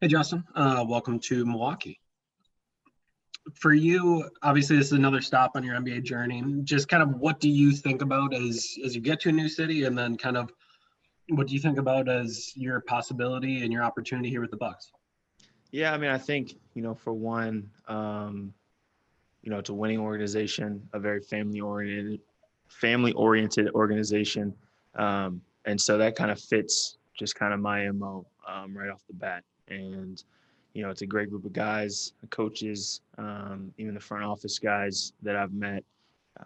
Hey, Justin. Welcome to Milwaukee. For you, obviously, this is another stop on your NBA journey. Just kind of what do you think about as you get to a new city, and then kind of what do you think about as your possibility and your opportunity here with the Bucks? Yeah, I mean, I think, for one, it's a winning organization, a very family oriented organization. And so that kind of fits just kind of my MO right off the bat. And, it's a great group of guys, coaches, even the front office guys that I've met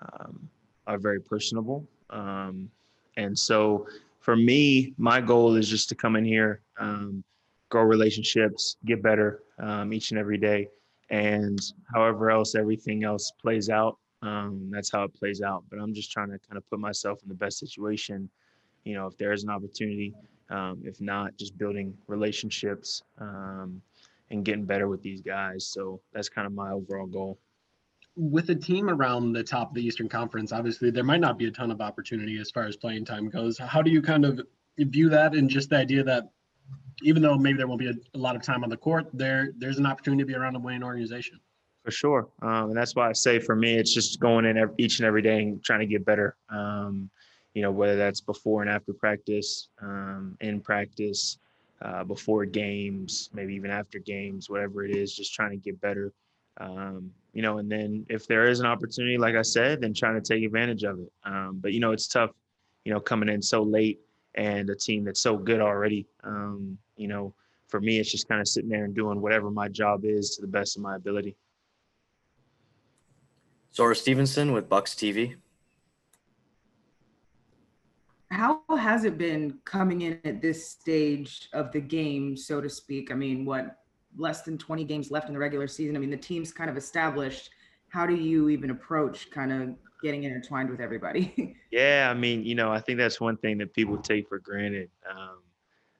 um, are very personable. And so for me, my goal is just to come in here, grow relationships, get better each and every day. And however else everything else plays out, that's how it plays out. But I'm just trying to kind of put myself in the best situation, if there is an opportunity. If not, just building relationships and getting better with these guys. So that's kind of my overall goal. With a team around the top of the Eastern Conference, obviously there might not be a ton of opportunity as far as playing time goes. How do you kind of view that, and just the idea that even though maybe there won't be a lot of time on the court, there's an opportunity to be around a winning organization? For sure. And that's why I say for me, it's just going in each and every day and trying to get better. Whether that's before and after practice, in practice, before games, maybe even after games, whatever it is, just trying to get better. And then if there is an opportunity, like I said, then trying to take advantage of it. But, it's tough, coming in so late and a team that's so good already. For me, it's just kind of sitting there and doing whatever my job is to the best of my ability. Zora Stevenson with Bucks TV. How has it been coming in at this stage of the game, so to speak? I mean, less than 20 games left in the regular season? I mean, the team's kind of established. How do you even approach kind of getting intertwined with everybody? Yeah, I mean, I think that's one thing that people take for granted.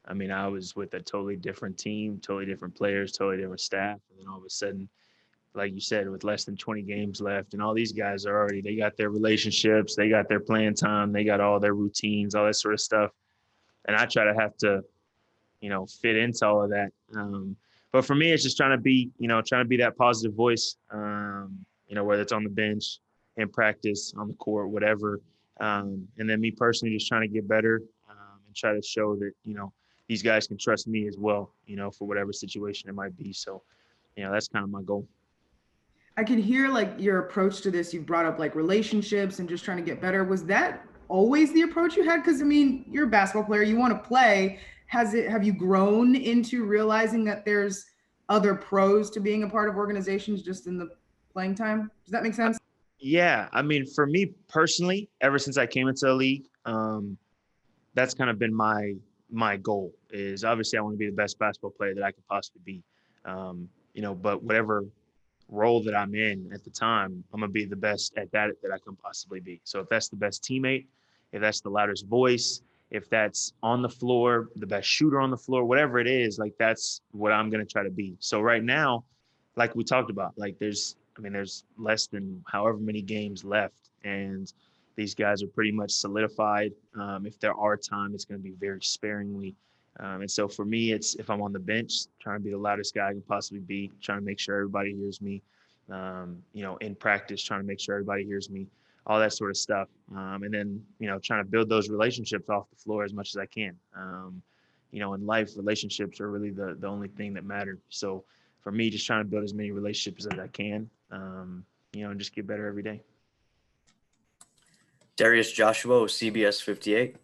I mean, I was with a totally different team, totally different players, totally different staff, and then all of a sudden, like you said, with less than 20 games left, and all these guys are they got their relationships, they got their playing time, they got all their routines, all that sort of stuff, and I try to have to, fit into all of that. But for me, it's just trying to be that positive voice. Whether it's on the bench, in practice, on the court, whatever. And then me personally, just trying to get better and try to show that these guys can trust me as well. For whatever situation it might be. So, that's kind of my goal. I can hear like your approach to this. You brought up like relationships and just trying to get better. Was that always the approach you had? Because I mean, you're a basketball player, you want to play. Have you grown into realizing that there's other pros to being a part of organizations just in the playing time? Does that make sense? Yeah, I mean, for me personally, ever since I came into the league, that's kind of been my goal. Is obviously I want to be the best basketball player that I could possibly be. But whatever role that I'm in at the time, I'm gonna be the best at that I can possibly be. So if that's the best teammate, if that's the loudest voice, if that's on the floor, the best shooter on the floor, whatever it is, like that's what I'm gonna try to be. So right now, like we talked about, like there's less than however many games left, and these guys are pretty much solidified. If there are time, it's going to be very sparingly. And so for me, it's if I'm on the bench, trying to be the loudest guy I can possibly be, trying to make sure everybody hears me. In practice, trying to make sure everybody hears me, all that sort of stuff. And then, trying to build those relationships off the floor as much as I can. In life, relationships are really the only thing that matter. So for me, just trying to build as many relationships as I can, and just get better every day. Darius Joshua with CBS 58.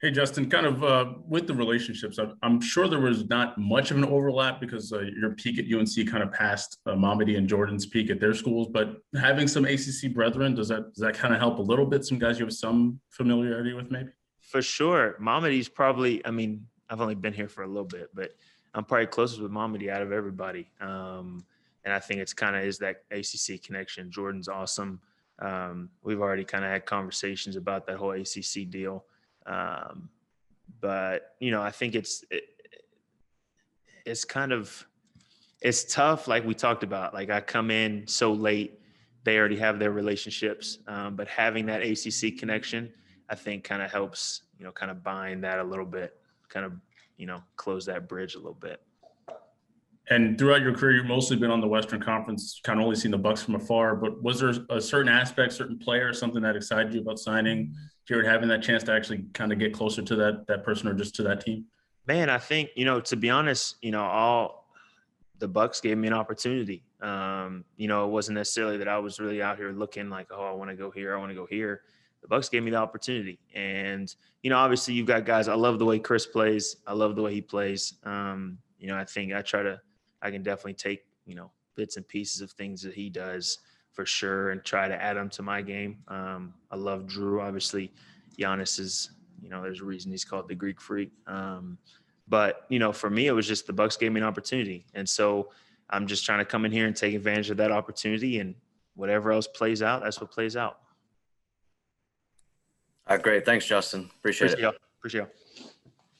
Hey, Justin, kind of with the relationships, I'm sure there was not much of an overlap because your peak at UNC kind of passed Mamadi and Jordan's peak at their schools. But having some ACC brethren, does that kind of help a little bit? Some guys you have some familiarity with, maybe? For sure. Mamadi's probably, I mean, I've only been here for a little bit, but I'm probably closest with Mamadi out of everybody. And I think it's kind of is that ACC connection. Jordan's awesome. We've already kind of had conversations about that whole ACC deal. But I think it's kind of, it's tough. Like we talked about, like I come in so late, they already have their relationships. But having that ACC connection, I think kind of helps, kind of bind that a little bit, kind of, close that bridge a little bit. And throughout your career, you've mostly been on the Western Conference, kind of only seen the Bucks from afar. But was there a certain aspect, certain player, something that excited you about signing Jared, having that chance to actually kind of get closer to that person or just to that team? Man, I think, to be honest, all the Bucks gave me an opportunity. It wasn't necessarily that I was really out here looking like, oh, I want to go here, I want to go here. The Bucks gave me the opportunity. And, obviously you've got guys. I love the way Khris plays. I love the way he plays. I think I can definitely take, bits and pieces of things that he does for sure and try to add them to my game. I love Drew. Obviously, Giannis is, there's a reason he's called the Greek Freak. But, for me, it was just the Bucks gave me an opportunity. And so I'm just trying to come in here and take advantage of that opportunity, and whatever else plays out, that's what plays out. Great. Thanks, Justin. Appreciate it. Appreciate it.